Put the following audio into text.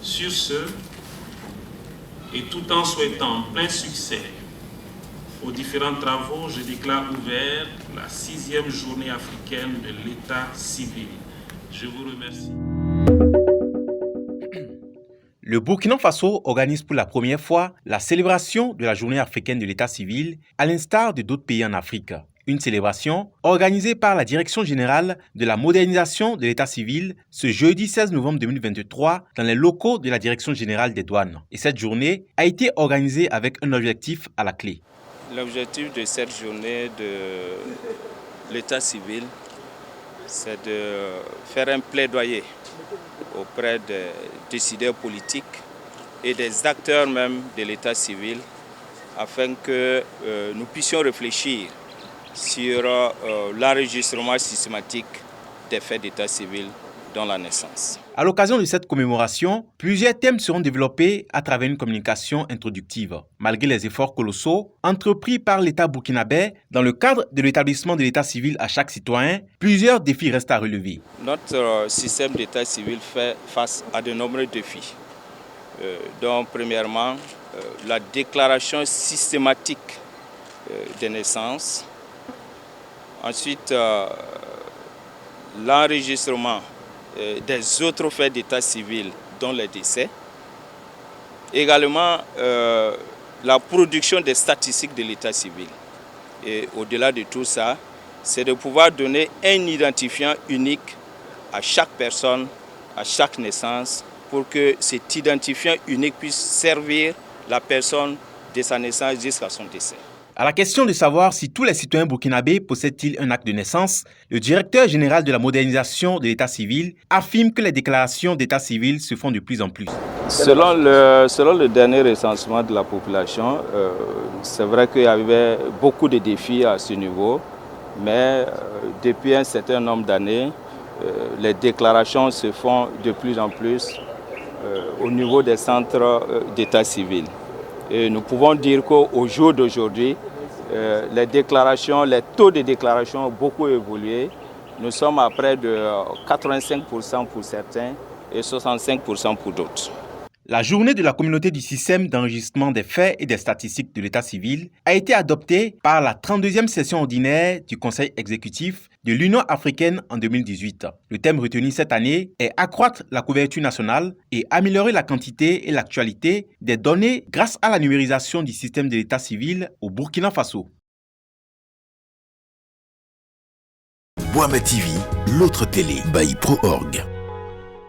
Sur ce, et tout en souhaitant plein succès aux différents travaux, je déclare ouverte la 6e journée africaine de l'état civil. Je vous remercie. Le Burkina Faso organise pour la première fois la célébration de la journée africaine de l'état civil, à l'instar de d'autres pays en Afrique. Une célébration organisée par la Direction générale de la modernisation de l'état civil ce jeudi 16 novembre 2023 dans les locaux de la Direction générale des douanes. Et cette journée a été organisée avec un objectif à la clé. L'objectif de cette journée de l'état civil, c'est de faire un plaidoyer auprès des décideurs politiques et des acteurs même de l'état civil afin que nous puissions réfléchir sur l'enregistrement systématique des faits d'état civil dans la naissance. À l'occasion de cette commémoration, plusieurs thèmes seront développés à travers une communication introductive. Malgré les efforts colossaux entrepris par l'État burkinabé dans le cadre de l'établissement de l'état civil à chaque citoyen, plusieurs défis restent à relever. Notre système d'état civil fait face à de nombreux défis. Donc, premièrement, la déclaration systématique des naissances. Ensuite, l'enregistrement des autres faits d'état civil, dont les décès. Également, la production des statistiques de l'état civil. Et au-delà de tout ça, c'est de pouvoir donner un identifiant unique à chaque personne, à chaque naissance, pour que cet identifiant unique puisse servir la personne de sa naissance jusqu'à son décès. À la question de savoir si tous les citoyens burkinabés possèdent-ils un acte de naissance, le directeur général de la modernisation de l'état civil affirme que les déclarations d'état civil se font de plus en plus. Selon le dernier recensement de la population, c'est vrai qu'il y avait beaucoup de défis à ce niveau, mais depuis un certain nombre d'années, les déclarations se font de plus en plus au niveau des centres d'état civil. Et nous pouvons dire qu'au jour d'aujourd'hui, les taux de déclaration ont beaucoup évolué. Nous sommes à près de 85% pour certains et 65% pour d'autres. La journée de la communauté du système d'enregistrement des faits et des statistiques de l'état civil a été adoptée par la 32e session ordinaire du Conseil exécutif de l'Union africaine en 2018. Le thème retenu cette année est accroître la couverture nationale et améliorer la quantité et l'actualité des données grâce à la numérisation du système de l'état civil au Burkina Faso. Boama TV, l'autre télé by Pro.org.